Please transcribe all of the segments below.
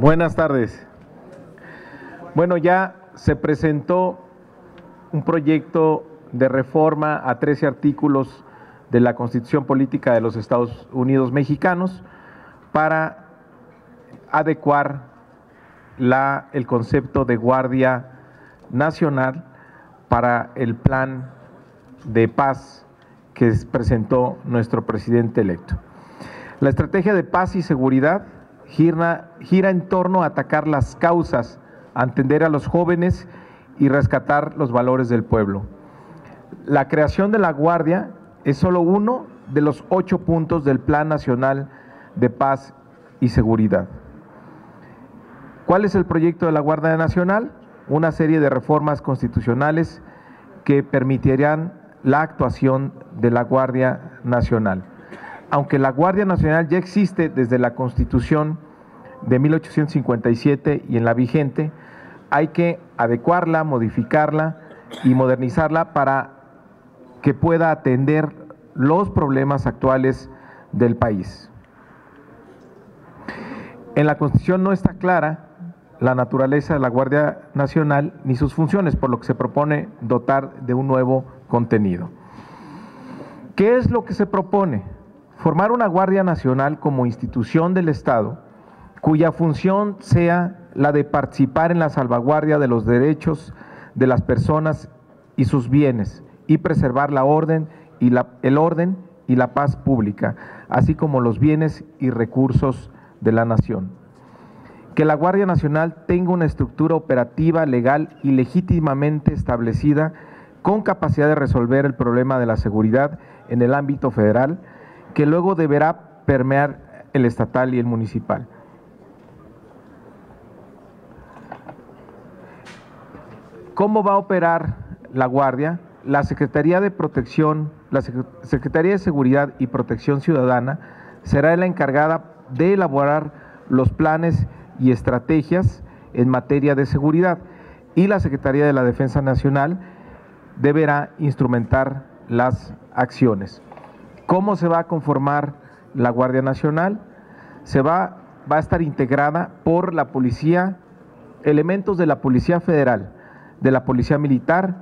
Buenas tardes. Bueno, ya se presentó un proyecto de reforma a 13 artículos de la Constitución Política de los Estados Unidos Mexicanos para adecuar el concepto de Guardia Nacional para el plan de paz que presentó nuestro presidente electo. La estrategia de paz y seguridad gira en torno a atacar las causas, a atender a los jóvenes y rescatar los valores del pueblo. La creación de la Guardia es solo uno de los 8 puntos del Plan Nacional de Paz y Seguridad. ¿Cuál es el proyecto de la Guardia Nacional? Una serie de reformas constitucionales que permitirán la actuación de la Guardia Nacional. Aunque la Guardia Nacional ya existe desde la Constitución de 1857 y en la vigente, hay que adecuarla, modificarla y modernizarla para que pueda atender los problemas actuales del país. En la Constitución no está clara la naturaleza de la Guardia Nacional ni sus funciones, por lo que se propone dotar de un nuevo contenido. ¿Qué es lo que se propone? Formar una Guardia Nacional como institución del Estado, cuya función sea la de participar en la salvaguardia de los derechos de las personas y sus bienes, y preservar el orden y la paz pública, así como los bienes y recursos de la nación. Que la Guardia Nacional tenga una estructura operativa, legal y legítimamente establecida, con capacidad de resolver el problema de la seguridad en el ámbito federal, que luego deberá permear el estatal y el municipal. ¿Cómo va a operar la Guardia? La Secretaría de Seguridad y Protección Ciudadana será la encargada de elaborar los planes y estrategias en materia de seguridad, y la Secretaría de la Defensa Nacional deberá instrumentar las acciones. ¿Cómo se va a conformar la Guardia Nacional? Va a estar integrada por la policía, elementos de la Policía Federal, de la Policía Militar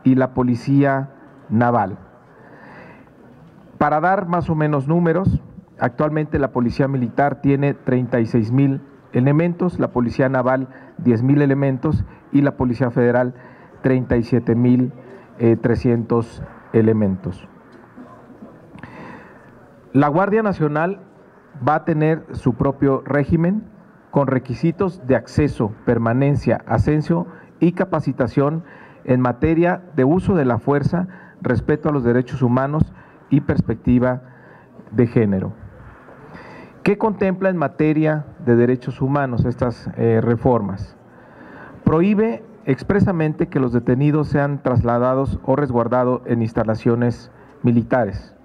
y la Policía Naval. Para dar más o menos números, actualmente la Policía Militar tiene 36,000 elementos, la Policía Naval 10,000 elementos y la Policía Federal 37,300 elementos. La Guardia Nacional va a tener su propio régimen con requisitos de acceso, permanencia, ascenso y capacitación en materia de uso de la fuerza, respeto a los derechos humanos y perspectiva de género. ¿Qué contempla en materia de derechos humanos estas reformas? Prohíbe expresamente que los detenidos sean trasladados o resguardados en instalaciones militares.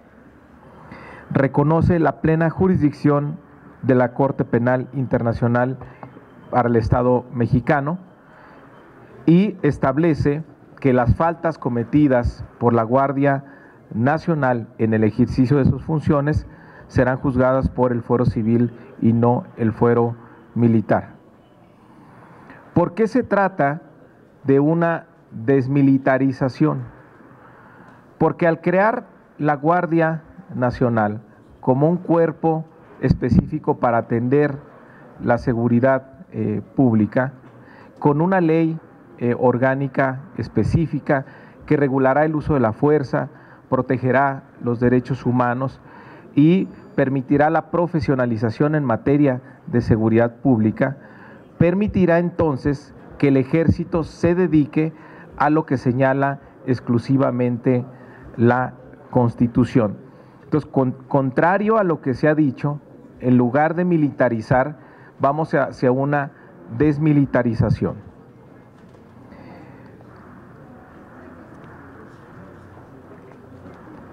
Reconoce la plena jurisdicción de la Corte Penal Internacional para el Estado mexicano y establece que las faltas cometidas por la Guardia Nacional en el ejercicio de sus funciones serán juzgadas por el fuero civil y no el fuero militar. ¿Por qué se trata de una desmilitarización? Porque al crear la Guardia Nacional como un cuerpo específico para atender la seguridad pública, con una ley orgánica específica que regulará el uso de la fuerza, protegerá los derechos humanos y permitirá la profesionalización en materia de seguridad pública, permitirá entonces que el ejército se dedique a lo que señala exclusivamente la Constitución. Entonces, contrario a lo que se ha dicho, en lugar de militarizar, vamos hacia una desmilitarización.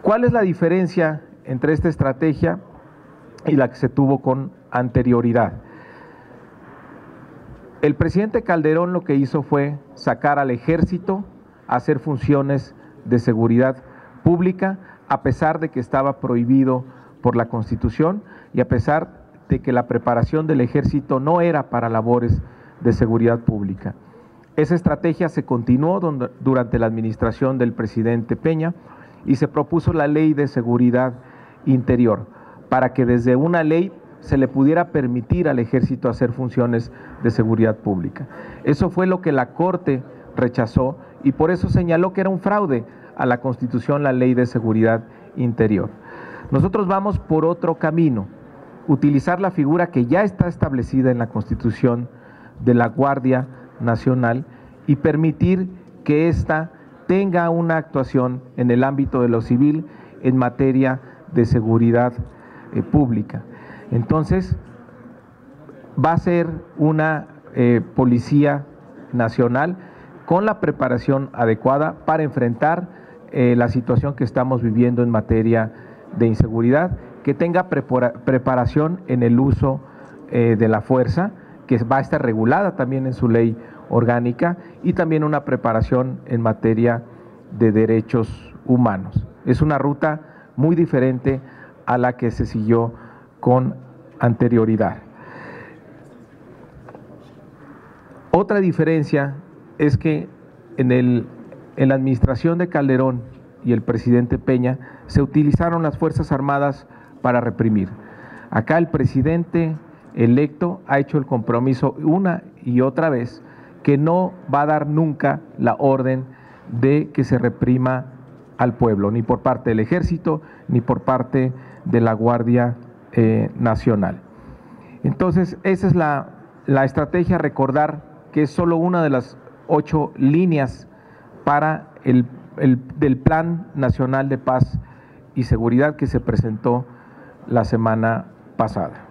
¿Cuál es la diferencia entre esta estrategia y la que se tuvo con anterioridad? El presidente Calderón lo que hizo fue sacar al ejército a hacer funciones de seguridad pública, a pesar de que estaba prohibido por la Constitución y a pesar de que la preparación del ejército no era para labores de seguridad pública. Esa estrategia se continuó durante la administración del presidente Peña y se propuso la Ley de Seguridad Interior para que desde una ley se le pudiera permitir al ejército hacer funciones de seguridad pública. Eso fue lo que la Corte rechazó y por eso señaló que era un fraude a la Constitución la Ley de Seguridad Interior. Nosotros vamos por otro camino, utilizar la figura que ya está establecida en la Constitución de la Guardia Nacional y permitir que ésta tenga una actuación en el ámbito de lo civil en materia de seguridad pública. Entonces, va a ser una policía nacional con la preparación adecuada para enfrentar la situación que estamos viviendo en materia de inseguridad, que tenga preparación en el uso de la fuerza, que va a estar regulada también en su ley orgánica, y también una preparación en materia de derechos humanos. Es una ruta muy diferente a la que se siguió con anterioridad. Otra diferencia es que en la administración de Calderón y el presidente Peña se utilizaron las Fuerzas Armadas para reprimir. Acá el presidente electo ha hecho el compromiso una y otra vez que no va a dar nunca la orden de que se reprima al pueblo, ni por parte del ejército, ni por parte de la Guardia Nacional. Entonces, esa es la estrategia, recordar que es solo una de las 8 líneas para del Plan Nacional de Paz y Seguridad que se presentó la semana pasada.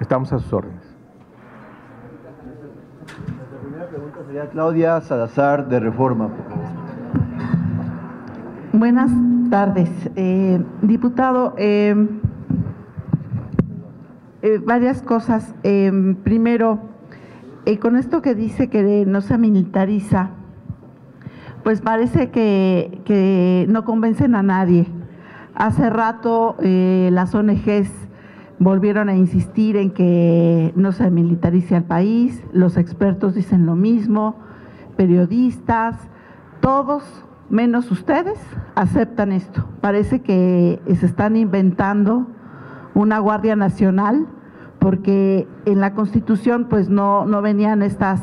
Estamos a sus órdenes. La primera pregunta sería Claudia Salazar, de Reforma, por favor. Buenas tardes, diputado. Varias cosas. Primero, con esto que dice que no se militariza, pues parece que no convencen a nadie. Hace rato las ONGs volvieron a insistir en que no se militarice al país, los expertos dicen lo mismo, periodistas, todos menos ustedes aceptan esto. Parece que se están inventando una Guardia Nacional, porque en la Constitución pues no venían estas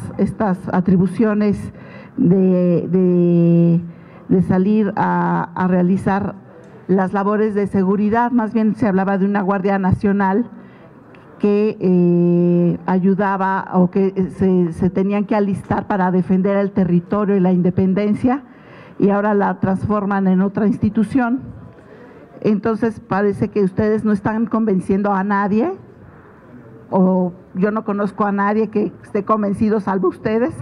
atribuciones de salir a realizar las labores de seguridad. Más bien se hablaba de una Guardia Nacional que ayudaba o que se tenían que alistar para defender el territorio y la independencia, y ahora la transforman en otra institución. Entonces parece que ustedes no están convenciendo a nadie, o yo no conozco a nadie que esté convencido, salvo ustedes,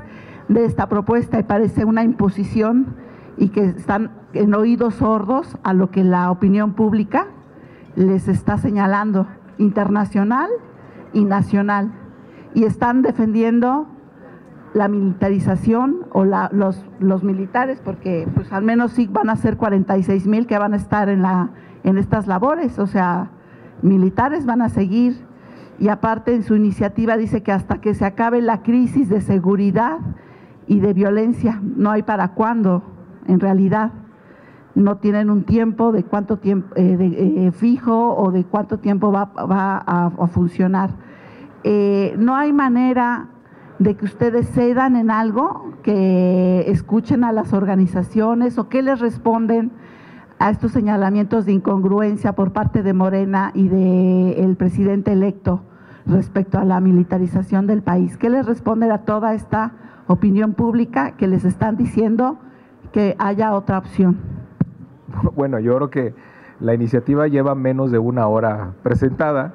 de esta propuesta, y parece una imposición y que están en oídos sordos a lo que la opinión pública les está señalando, internacional y nacional, y están defendiendo la militarización o los militares, porque pues al menos sí van a ser 46,000 que van a estar en estas labores, o sea, militares van a seguir. Y aparte en su iniciativa dice que hasta que se acabe la crisis de seguridad y de violencia, no hay para cuándo, en realidad no tienen un tiempo de cuánto tiempo fijo o de cuánto tiempo va a funcionar. No hay manera de que ustedes cedan en algo, que escuchen a las organizaciones, o qué les responden a estos señalamientos de incongruencia por parte de Morena y del presidente electo respecto a la militarización del país. ¿Qué les responden a toda esta opinión pública que les están diciendo que haya otra opción? Bueno, yo creo que la iniciativa lleva menos de una hora presentada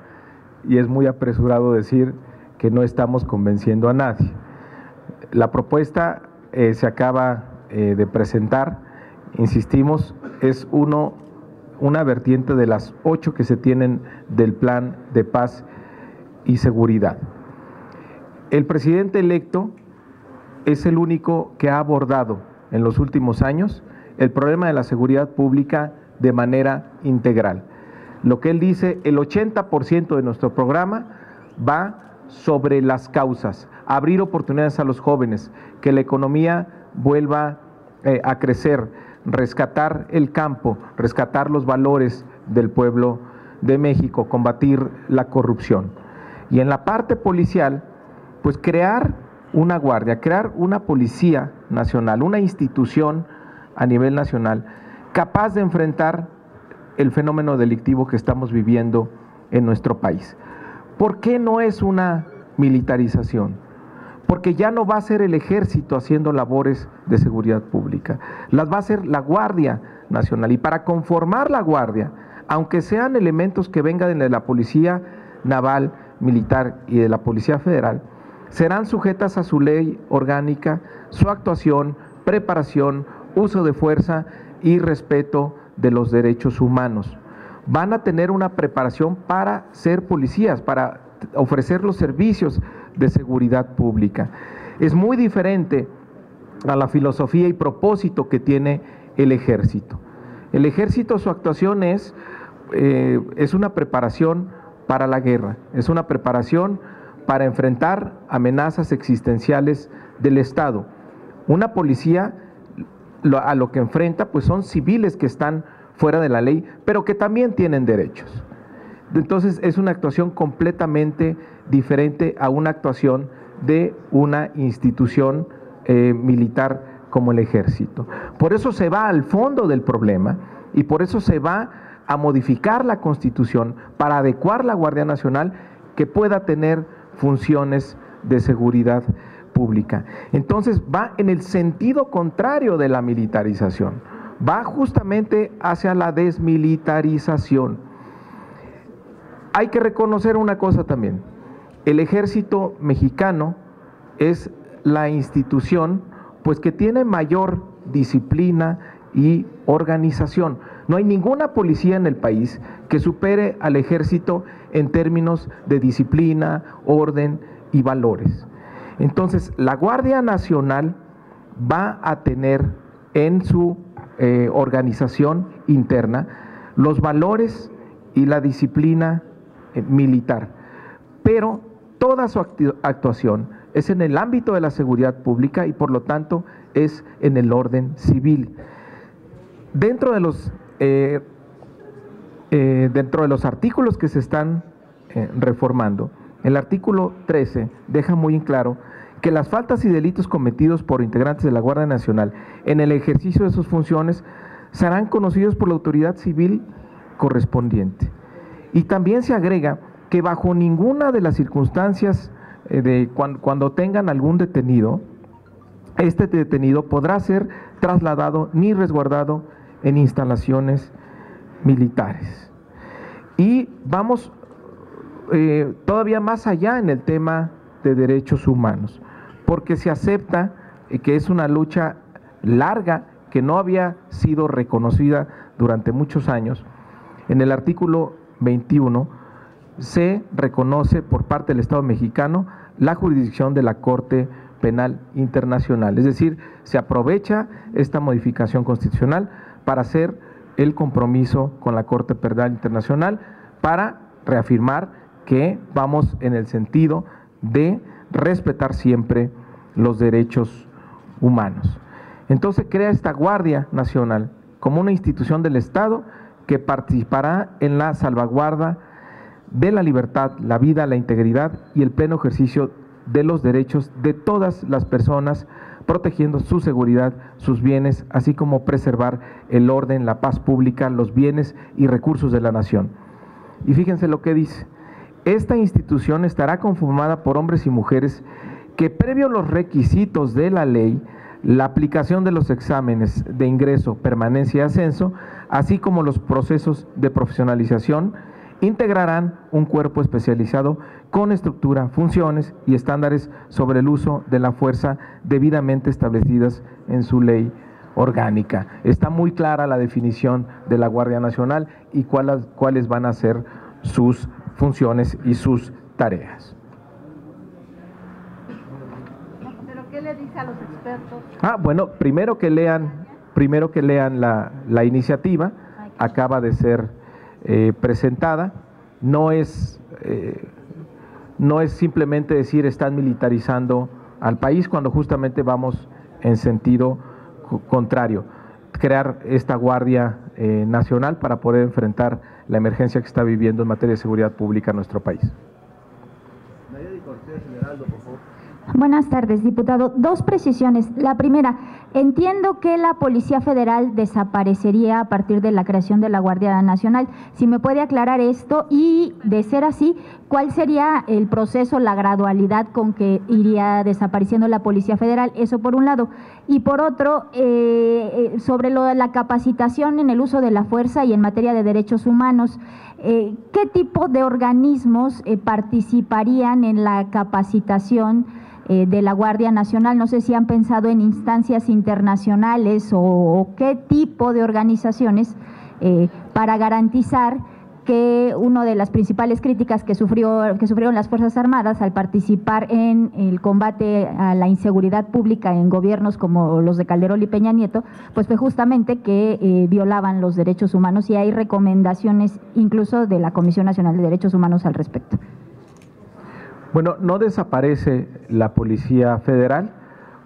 y es muy apresurado decir que no estamos convenciendo a nadie. La propuesta se acaba de presentar, insistimos, es una vertiente de las 8 que se tienen del Plan de Paz y Seguridad. El presidente electo es el único que ha abordado en los últimos años el problema de la seguridad pública de manera integral. Lo que él dice, el 80% de nuestro programa va sobre las causas, abrir oportunidades a los jóvenes, que la economía vuelva a crecer, rescatar el campo, rescatar los valores del pueblo de México, combatir la corrupción. Y en la parte policial, pues crear una guardia, crear una policía nacional, una institución a nivel nacional capaz de enfrentar el fenómeno delictivo que estamos viviendo en nuestro país. ¿Por qué no es una militarización? Porque ya no va a ser el ejército haciendo labores de seguridad pública, las va a hacer la Guardia Nacional. Y para conformar la Guardia, aunque sean elementos que vengan de la Policía Naval, Militar y de la Policía Federal, serán sujetas a su ley orgánica, su actuación, preparación, uso de fuerza y respeto de los derechos humanos. Van a tener una preparación para ser policías, para ofrecer los servicios de seguridad pública. Es muy diferente a la filosofía y propósito que tiene el ejército. El ejército, su actuación es una preparación para la guerra, es una preparación para enfrentar amenazas existenciales del Estado. Una policía a lo que enfrenta pues son civiles que están fuera de la ley, pero que también tienen derechos. Entonces es una actuación completamente diferente a una actuación de una institución militar como el ejército. Por eso se va al fondo del problema y por eso se va a modificar la Constitución para adecuar la Guardia Nacional que pueda tener funciones de seguridad pública. Entonces va en el sentido contrario de la militarización, va justamente hacia la desmilitarización. Hay que reconocer una cosa también, el ejército mexicano es la institución pues que tiene mayor disciplina y organización. No hay ninguna policía en el país que supere al ejército en términos de disciplina, orden y valores. Entonces, la Guardia Nacional va a tener en su organización interna los valores y la disciplina militar, pero toda su actuación es en el ámbito de la seguridad pública y por lo tanto es en el orden civil. Dentro de los artículos que se están reformando, el artículo 13 deja muy en claro que las faltas y delitos cometidos por integrantes de la Guardia Nacional en el ejercicio de sus funciones serán conocidos por la autoridad civil correspondiente. Y también se agrega que bajo ninguna de las circunstancias cuando tengan algún detenido, este detenido podrá ser trasladado ni resguardado en instalaciones militares. Y vamos todavía más allá en el tema de derechos humanos, porque se acepta que es una lucha larga que no había sido reconocida durante muchos años. En el artículo 21 se reconoce por parte del Estado mexicano la jurisdicción de la Corte Penal Internacional, es decir, se aprovecha esta modificación constitucional para hacer el compromiso con la Corte Penal Internacional para reafirmar que vamos en el sentido de respetar siempre los derechos humanos. Entonces crea esta Guardia Nacional como una institución del Estado que participará en la salvaguarda de la libertad, la vida, la integridad y el pleno ejercicio de los derechos de todas las personas, protegiendo su seguridad, sus bienes, así como preservar el orden, la paz pública, los bienes y recursos de la nación. Y fíjense lo que dice, esta institución estará conformada por hombres y mujeres que previo a los requisitos de la ley, la aplicación de los exámenes de ingreso, permanencia y ascenso, así como los procesos de profesionalización, integrarán un cuerpo especializado con estructura, funciones y estándares sobre el uso de la fuerza debidamente establecidas en su ley orgánica. Está muy clara la definición de la Guardia Nacional y cuáles van a ser sus funciones y sus tareas. ¿Pero qué le dice a los expertos? Bueno, primero que lean la iniciativa, acaba de ser presentada. No es simplemente decir están militarizando al país, cuando justamente vamos en sentido contrario, crear esta Guardia Nacional para poder enfrentar la emergencia que está viviendo en materia de seguridad pública en nuestro país. Buenas tardes, diputado. Dos precisiones. La primera, entiendo que la Policía Federal desaparecería a partir de la creación de la Guardia Nacional. Si me puede aclarar esto y, de ser así, ¿cuál sería el proceso, la gradualidad con que iría desapareciendo la Policía Federal? Eso por un lado. Y por otro, sobre lo de la capacitación en el uso de la fuerza y en materia de derechos humanos, ¿qué tipo de organismos participarían en la capacitación de la Guardia Nacional? No sé si han pensado en instancias internacionales o qué tipo de organizaciones para garantizar que una de las principales críticas que sufrieron las Fuerzas Armadas al participar en el combate a la inseguridad pública en gobiernos como los de Calderón y Peña Nieto, pues fue justamente que violaban los derechos humanos, y hay recomendaciones incluso de la Comisión Nacional de Derechos Humanos al respecto. Bueno, no desaparece la Policía Federal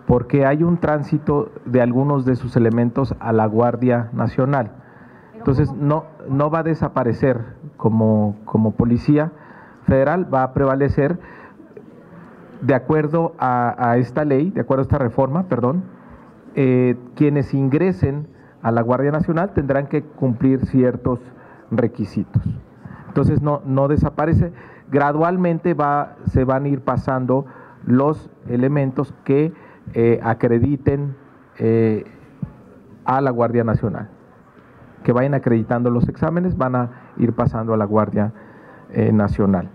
porque hay un tránsito de algunos de sus elementos a la Guardia Nacional. Entonces no va a desaparecer como Policía Federal, va a prevalecer de acuerdo a esta ley, de acuerdo a esta reforma, perdón, quienes ingresen a la Guardia Nacional tendrán que cumplir ciertos requisitos. Entonces no desaparece. Gradualmente se van a ir pasando los elementos que acrediten a la Guardia Nacional, que vayan acreditando los exámenes, van a ir pasando a la Guardia Nacional.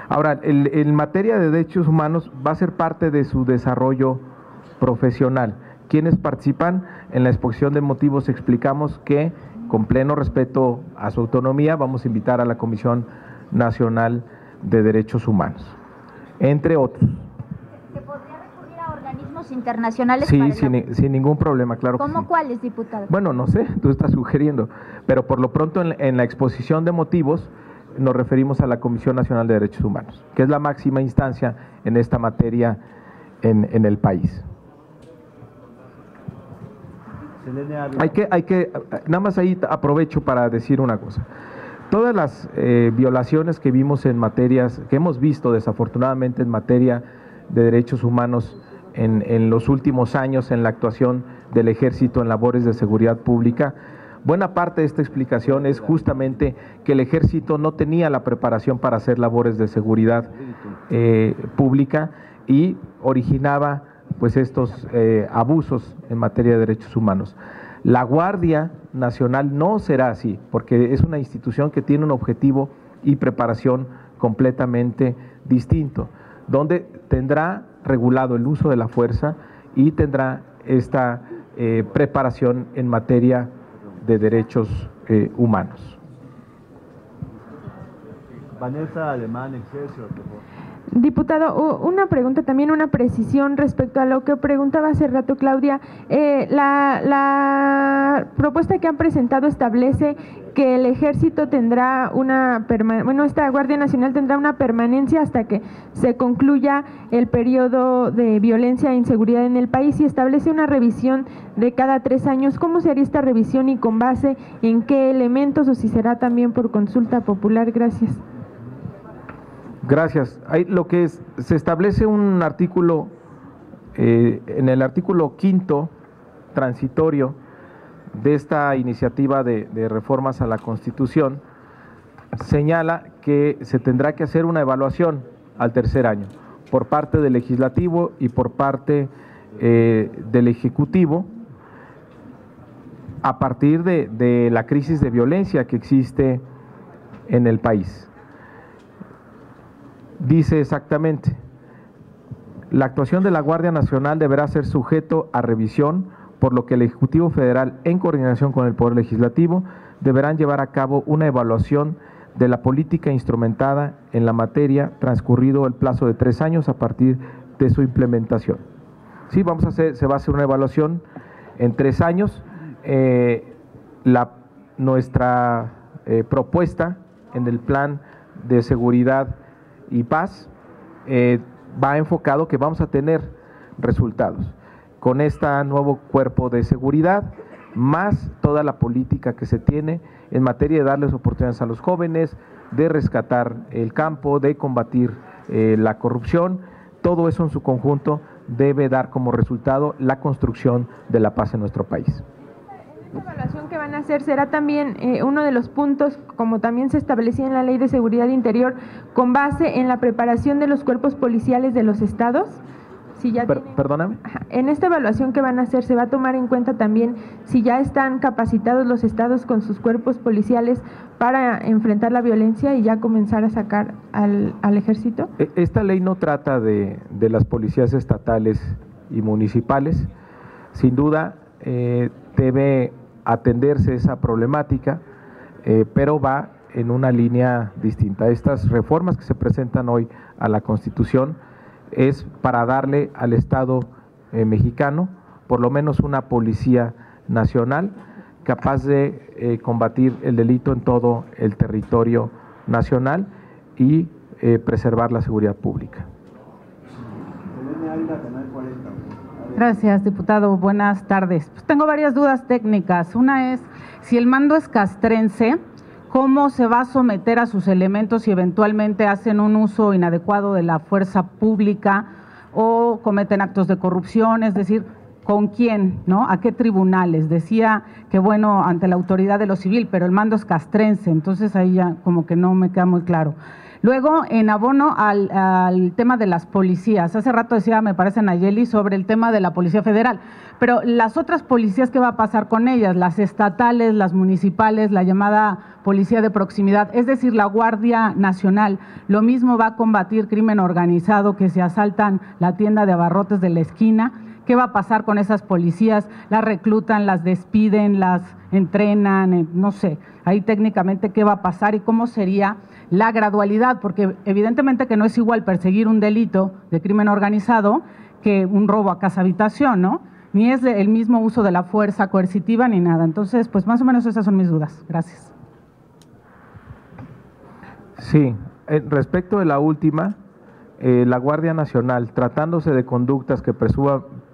Ahora, en materia de derechos humanos va a ser parte de su desarrollo profesional. Quienes participan en la exposición de motivos explicamos que, con pleno respeto a su autonomía, vamos a invitar a la Comisión Nacional de Derechos Humanos, entre otros. ¿Se podría recurrir a organismos internacionales? Sí, sin ningún problema, claro. ¿Cómo sí? ¿Cuáles, diputado? Bueno, no sé, tú estás sugiriendo, pero por lo pronto en la exposición de motivos nos referimos a la Comisión Nacional de Derechos Humanos, que es la máxima instancia en esta materia en el país. Nada más ahí aprovecho para decir una cosa. Todas las violaciones que vimos que hemos visto desafortunadamente en materia de derechos humanos en los últimos años en la actuación del Ejército en labores de seguridad pública, buena parte de esta explicación es justamente que el Ejército no tenía la preparación para hacer labores de seguridad pública y originaba pues estos abusos en materia de derechos humanos. La Guardia Nacional no será así, porque es una institución que tiene un objetivo y preparación completamente distinto, donde tendrá regulado el uso de la fuerza y tendrá esta preparación en materia de derechos humanos. Vanessa Alemán, Excelsior, por favor. Diputado, una pregunta, también una precisión respecto a lo que preguntaba hace rato Claudia. La propuesta que han presentado establece que el Ejército tendrá esta Guardia Nacional tendrá una permanencia hasta que se concluya el periodo de violencia e inseguridad en el país, y establece una revisión de cada 3 años. ¿Cómo sería esta revisión y con base en qué elementos, o si será también por consulta popular? Gracias. Gracias. Se establece un artículo, en el artículo 5º transitorio de esta iniciativa de reformas a la Constitución, señala que se tendrá que hacer una evaluación al 3er año por parte del Legislativo y por parte del Ejecutivo a partir de la crisis de violencia que existe en el país. Dice exactamente: la actuación de la Guardia Nacional deberá ser sujeto a revisión, por lo que el Ejecutivo Federal, en coordinación con el Poder Legislativo, deberán llevar a cabo una evaluación de la política instrumentada en la materia transcurrido el plazo de 3 años a partir de su implementación. Sí, se va a hacer una evaluación en 3 años. Nuestra propuesta en el plan de seguridad y paz va enfocado que vamos a tener resultados con este nuevo cuerpo de seguridad, más toda la política que se tiene en materia de darles oportunidades a los jóvenes, de rescatar el campo, de combatir la corrupción. Todo eso en su conjunto debe dar como resultado la construcción de la paz en nuestro país. Esta evaluación que van a hacer será también uno de los puntos, como también se establecía en la Ley de Seguridad Interior, con base en la preparación de los cuerpos policiales de los estados. Si ya Perdóname. En esta evaluación que van a hacer se va a tomar en cuenta también si ya están capacitados los estados con sus cuerpos policiales para enfrentar la violencia y ya comenzar a sacar al ejército. Esta ley no trata de las policías estatales y municipales. Sin duda debe atenderse esa problemática, pero va en una línea distinta. Estas reformas que se presentan hoy a la Constitución es para darle al Estado mexicano por lo menos una policía nacional capaz de combatir el delito en todo el territorio nacional y preservar la seguridad pública. Gracias, diputado. Buenas tardes. Pues tengo varias dudas técnicas. Una es, si el mando es castrense, ¿cómo se va a someter a sus elementos si eventualmente hacen un uso inadecuado de la fuerza pública o cometen actos de corrupción? Es decir, ¿con quién, no? ¿A qué tribunales? Decía que, bueno, ante la autoridad de lo civil, pero el mando es castrense, entonces ahí ya como que no me queda muy claro. Luego, en abono al tema de las policías, hace rato decía, me parece, Nayeli, sobre el tema de la Policía Federal, pero las otras policías, ¿qué va a pasar con ellas? Las estatales, las municipales, la llamada policía de proximidad, es decir, la Guardia Nacional, lo mismo va a combatir crimen organizado, que se asaltan la tienda de abarrotes de la esquina. ¿Qué va a pasar con esas policías? ¿Las reclutan, las despiden, las entrenan? No sé, ahí técnicamente qué va a pasar y cómo sería la gradualidad, porque evidentemente que no es igual perseguir un delito de crimen organizado que un robo a casa habitación, ¿no? Ni es el mismo uso de la fuerza coercitiva ni nada. Entonces, pues más o menos esas son mis dudas. Gracias. Sí, respecto de la última, la Guardia Nacional, tratándose de conductas que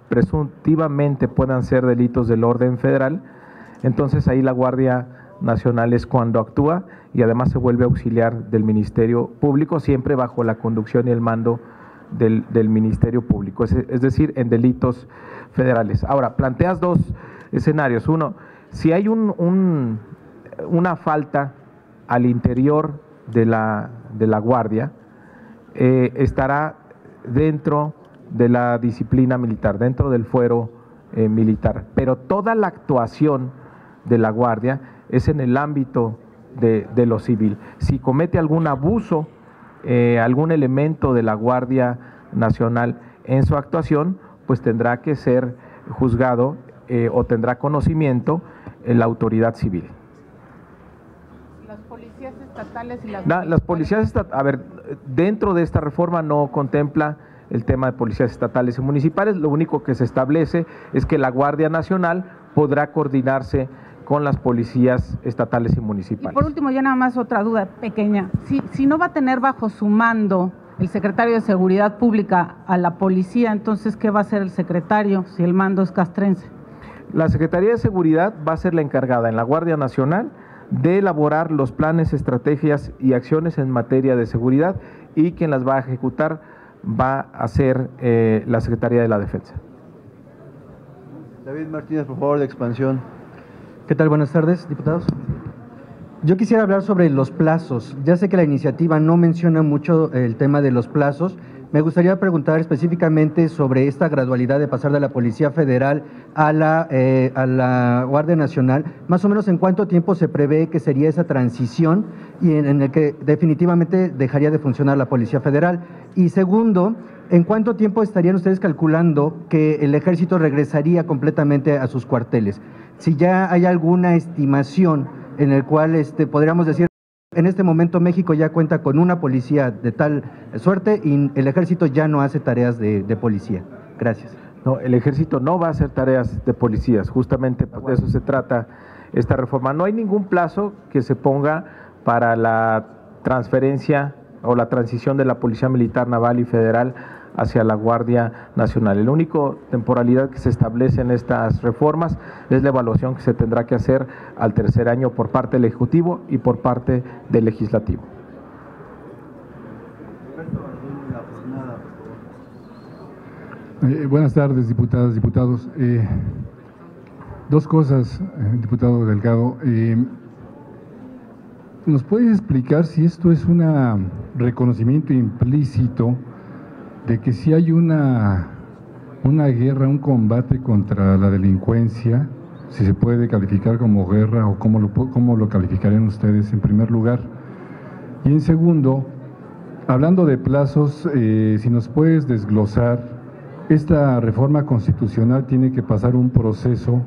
presuntivamente puedan ser delitos del orden federal, entonces ahí la Guardia Nacional es cuando actúa y además se vuelve auxiliar del Ministerio Público, siempre bajo la conducción y el mando del Ministerio Público, es decir, en delitos federales. Ahora, planteas dos escenarios. Uno, si hay una falta al interior de la Guardia, estará dentro de la disciplina militar, dentro del fuero militar, pero toda la actuación de la Guardia es en el ámbito de lo civil. Si comete algún abuso, algún elemento de la Guardia Nacional en su actuación, pues tendrá que ser juzgado o tendrá conocimiento en la autoridad civil. Las policías estatales y las policías estatales, a ver, dentro de esta reforma no contempla el tema de policías estatales y municipales. Lo único que se establece es que la Guardia Nacional podrá coordinarse con las policías estatales y municipales. Y por último, ya nada más otra duda pequeña. Si no va a tener bajo su mando el secretario de Seguridad Pública a la policía, entonces, ¿qué va a hacer el secretario si el mando es castrense? La Secretaría de Seguridad va a ser la encargada en la Guardia Nacional de elaborar los planes, estrategias y acciones en materia de seguridad, y quien las va a ejecutar va a ser la Secretaría de la Defensa. David Martínez, por favor, de Expansión. ¿Qué tal? Buenas tardes, diputados. Yo quisiera hablar sobre los plazos. Ya sé que la iniciativa no menciona mucho el tema de los plazos. Me gustaría preguntar específicamente sobre esta gradualidad de pasar de la Policía Federal a la Guardia Nacional. Más o menos, ¿en cuánto tiempo se prevé que sería esa transición y en el que definitivamente dejaría de funcionar la Policía Federal? Y segundo, ¿en cuánto tiempo estarían ustedes calculando que el Ejército regresaría completamente a sus cuarteles? Si ya hay alguna estimación en el cual podríamos decir, en este momento México ya cuenta con una policía de tal suerte y el Ejército ya no hace tareas de policía. Gracias. No, el Ejército no va a hacer tareas de policías, justamente de eso se trata esta reforma. No hay ningún plazo que se ponga para la transferencia o la transición de la Policía Militar, Naval y Federal hacia la Guardia Nacional. La única temporalidad que se establece en estas reformas es la evaluación que se tendrá que hacer al tercer año por parte del Ejecutivo y por parte del Legislativo. Buenas tardes, diputadas, diputados. Dos cosas, diputado Delgado. ¿Nos puedes explicar si esto es un reconocimiento implícito de que si hay una guerra, un combate contra la delincuencia, si se puede calificar como guerra o cómo lo calificarían ustedes en primer lugar? Y en segundo, hablando de plazos, si nos puedes desglosar, esta reforma constitucional tiene que pasar un proceso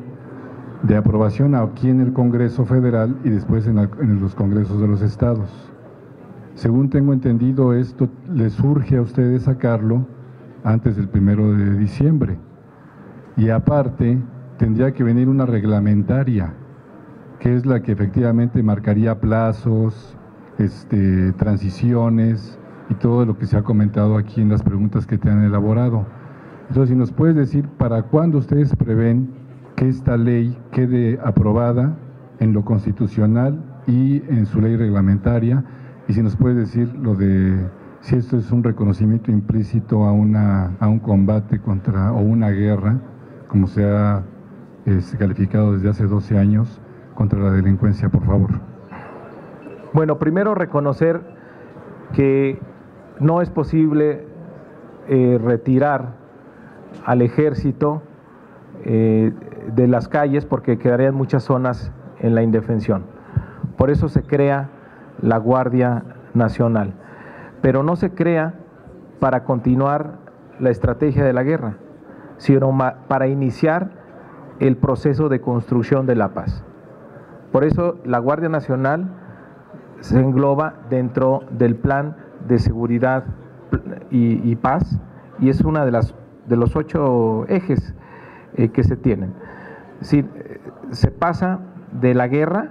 de aprobación aquí en el Congreso Federal y después en los Congresos de los Estados. Según tengo entendido, esto les urge a ustedes sacarlo antes del 1 de diciembre. Y aparte, tendría que venir una reglamentaria, que es la que efectivamente marcaría plazos, transiciones y todo lo que se ha comentado aquí en las preguntas que te han elaborado. Entonces, si nos puedes decir para cuándo ustedes prevén que esta ley quede aprobada en lo constitucional y en su ley reglamentaria, y si nos puedes decir lo de si esto es un reconocimiento implícito a un combate contra o una guerra, como se ha calificado desde hace 12 años, contra la delincuencia, por favor. Bueno, primero reconocer que no es posible retirar al ejército de las calles porque quedarían muchas zonas en la indefensión. Por eso se crea la Guardia Nacional, pero no se crea para continuar la estrategia de la guerra, sino para iniciar el proceso de construcción de la paz. Por eso la Guardia Nacional se engloba dentro del plan de seguridad y paz, y es una de los 8 ejes que se tienen. Es decir, se pasa de la guerra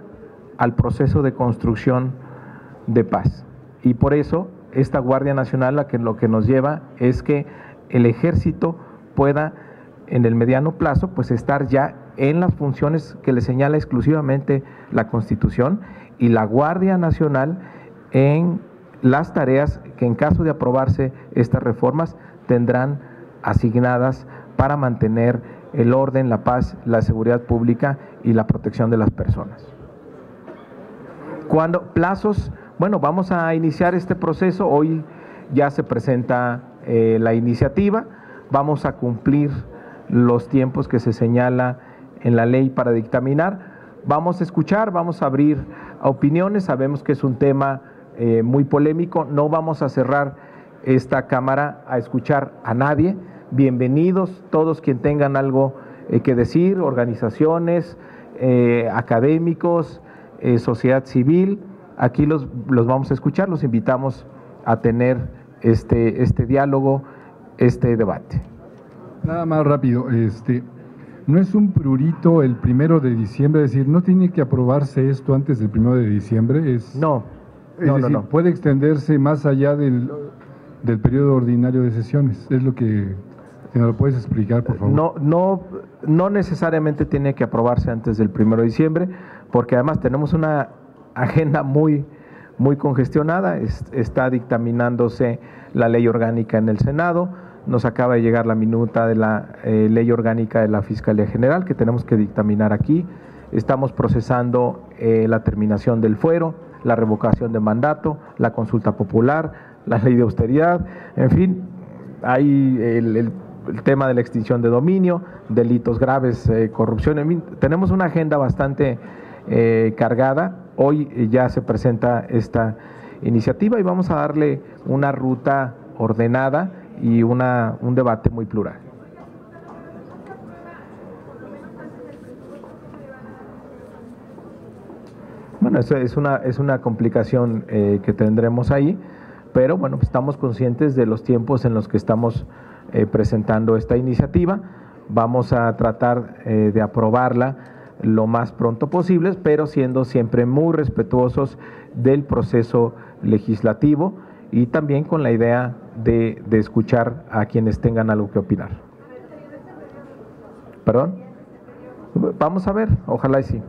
al proceso de construcción de paz. Y por eso esta Guardia Nacional lo que nos lleva es que el ejército pueda en el mediano plazo pues estar ya en las funciones que le señala exclusivamente la Constitución, y la Guardia Nacional en las tareas que en caso de aprobarse estas reformas tendrán asignadas para mantener el orden, la paz, la seguridad pública y la protección de las personas. ¿Cuándo? Plazos. Bueno, vamos a iniciar este proceso. Hoy ya se presenta la iniciativa. Vamos a cumplir los tiempos que se señala en la ley para dictaminar. Vamos a escuchar, vamos a abrir opiniones. Sabemos que es un tema muy polémico. No vamos a cerrar esta Cámara a escuchar a nadie. Bienvenidos todos quienes tengan algo que decir, organizaciones, académicos, sociedad civil. Aquí los vamos a escuchar, los invitamos a tener este diálogo, este debate. Nada más rápido, no es un prurito el 1 de diciembre, es decir, no tiene que aprobarse esto antes del 1 de diciembre, No. Puede extenderse más allá del periodo ordinario de sesiones, es lo que, si nos lo puedes explicar, por favor. No necesariamente tiene que aprobarse antes del 1 de diciembre, porque además tenemos una agenda muy congestionada. Está dictaminándose la ley orgánica en el Senado, nos acaba de llegar la minuta de la ley orgánica de la Fiscalía General que tenemos que dictaminar aquí. Estamos procesando la terminación del fuero, la revocación de mandato, la consulta popular, la ley de austeridad, en fin, hay el tema de la extinción de dominio, delitos graves, corrupción, en fin, tenemos una agenda bastante cargada. Hoy ya se presenta esta iniciativa y vamos a darle una ruta ordenada y un debate muy plural. Bueno, eso es una complicación que tendremos ahí, pero bueno, estamos conscientes de los tiempos en los que estamos presentando esta iniciativa. Vamos a tratar de aprobarla lo más pronto posible, pero siendo siempre muy respetuosos del proceso legislativo y también con la idea de escuchar a quienes tengan algo que opinar. ¿Perdón? Vamos a ver, ojalá y sí.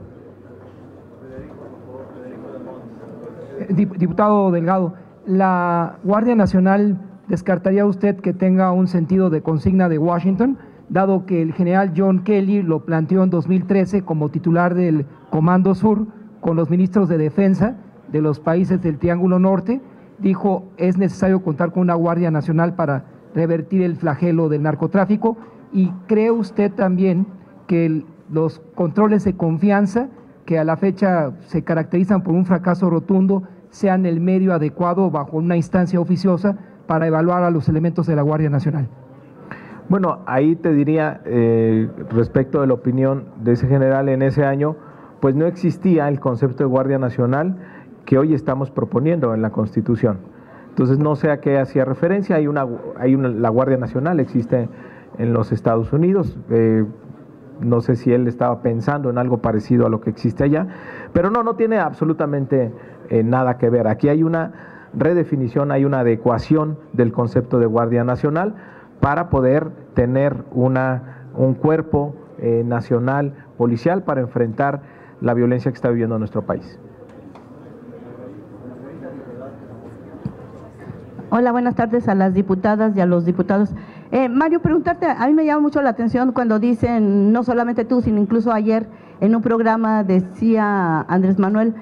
Diputado Delgado, ¿la Guardia Nacional descartaría usted que tenga un sentido de consigna de Washington, dado que el general John Kelly lo planteó en 2013 como titular del Comando Sur con los ministros de Defensa de los países del Triángulo Norte? Dijo, es necesario contar con una Guardia Nacional para revertir el flagelo del narcotráfico. ¿Y cree usted también que los controles de confianza, que a la fecha se caracterizan por un fracaso rotundo, sean el medio adecuado bajo una instancia oficiosa para evaluar a los elementos de la Guardia Nacional? Bueno, ahí te diría, respecto de la opinión de ese general en ese año, pues no existía el concepto de Guardia Nacional que hoy estamos proponiendo en la Constitución. Entonces no sé a qué hacía referencia. La Guardia Nacional existe en los Estados Unidos. No sé si él estaba pensando en algo parecido a lo que existe allá, pero no tiene absolutamente nada que ver. Aquí hay una redefinición, hay una adecuación del concepto de Guardia Nacional para poder tener un cuerpo nacional policial para enfrentar la violencia que está viviendo nuestro país. Hola, buenas tardes a las diputadas y a los diputados. Mario, preguntarte, a mí me llama mucho la atención cuando dicen, no solamente tú, sino incluso ayer en un programa decía Andrés Manuel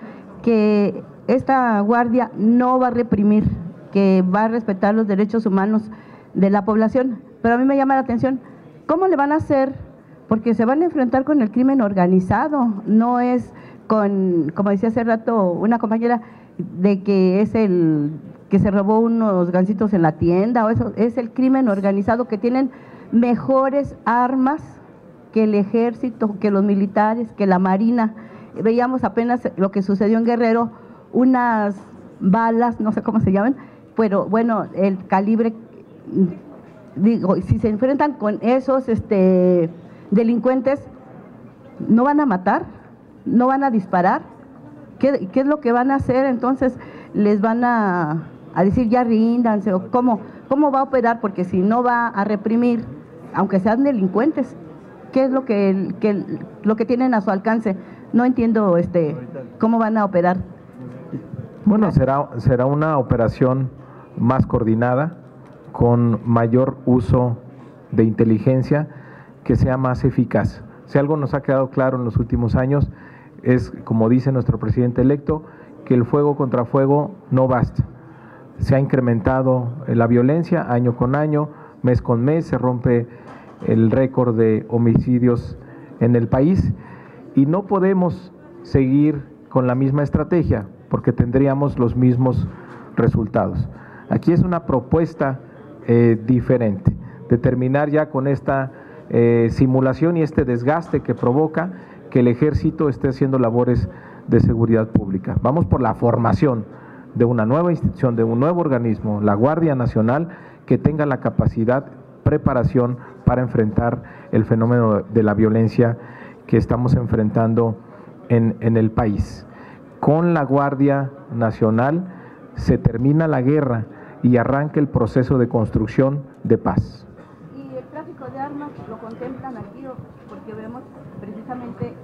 que esta guardia no va a reprimir, que va a respetar los derechos humanos de la población. Pero a mí me llama la atención, ¿cómo le van a hacer? Porque se van a enfrentar con el crimen organizado, no es con, como decía hace rato una compañera, de que es el que se robó unos gansitos en la tienda, o eso, es el crimen organizado, que tienen mejores armas que el ejército, que los militares, que la marina. Veíamos apenas lo que sucedió en Guerrero, unas balas, no sé cómo se llaman, pero bueno, el calibre, digo, si se enfrentan con esos delincuentes, ¿no van a matar? ¿No van a disparar? ¿Qué es lo que van a hacer? Entonces, ¿les van a decir ya ríndanse? ¿O cómo va a operar? Porque si no va a reprimir, aunque sean delincuentes, ¿qué es lo que tienen a su alcance? No entiendo cómo van a operar. Bueno, será una operación más coordinada, con mayor uso de inteligencia, que sea más eficaz. Si algo nos ha quedado claro en los últimos años es, como dice nuestro presidente electo, que el fuego contra fuego no basta. Se ha incrementado la violencia año con año, mes con mes, se rompe el récord de homicidios en el país y no podemos seguir con la misma estrategia porque tendríamos los mismos resultados. Aquí es una propuesta diferente, de terminar ya con esta simulación y este desgaste que provoca que el ejército esté haciendo labores de seguridad pública. Vamos por la formación de una nueva institución, de un nuevo organismo, la Guardia Nacional, que tenga la capacidad, preparación para enfrentar el fenómeno de la violencia que estamos enfrentando en el país. Con la Guardia Nacional se termina la guerra y arranca el proceso de construcción de paz. ¿Y el tráfico de armas lo contemplan aquí? Porque vemos precisamente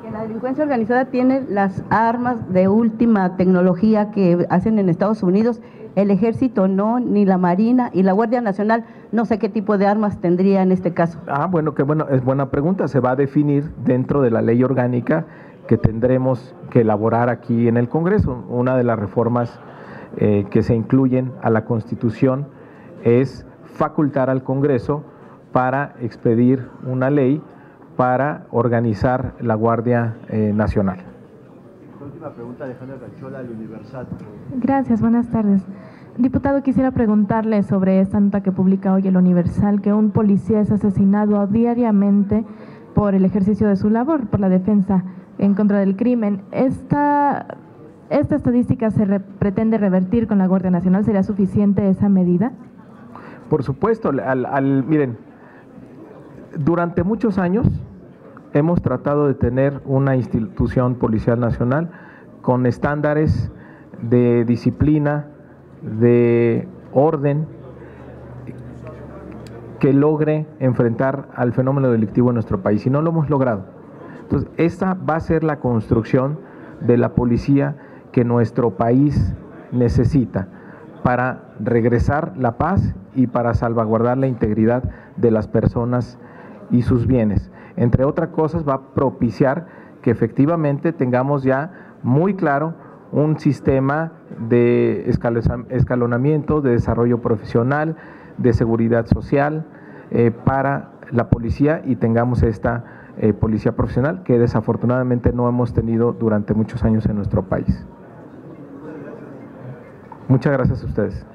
que la delincuencia organizada tiene las armas de última tecnología que hacen en Estados Unidos, el ejército no, ni la marina, y la Guardia Nacional no sé qué tipo de armas tendría en este caso. Bueno, es buena pregunta. Se va a definir dentro de la ley orgánica que tendremos que elaborar aquí en el Congreso. Una de las reformas que se incluyen a la Constitución es facultar al Congreso para expedir una ley para organizar la Guardia Nacional. Última pregunta, Alejandra Cachola, al Universal. Gracias, buenas tardes. Diputado, quisiera preguntarle sobre esta nota que publica hoy el Universal, que un policía es asesinado diariamente por el ejercicio de su labor, por la defensa en contra del crimen. ¿Esta estadística se pretende revertir con la Guardia Nacional? ¿Sería suficiente esa medida? Por supuesto. Miren, durante muchos años hemos tratado de tener una institución policial nacional con estándares de disciplina, de orden, que logre enfrentar al fenómeno delictivo en nuestro país, y no lo hemos logrado. Entonces, esta va a ser la construcción de la policía que nuestro país necesita para regresar la paz y para salvaguardar la integridad de las personas y sus bienes. Entre otras cosas, va a propiciar que efectivamente tengamos ya muy claro un sistema de escalonamiento, de desarrollo profesional, de seguridad social para la policía, y tengamos esta policía profesional que desafortunadamente no hemos tenido durante muchos años en nuestro país. Muchas gracias a ustedes.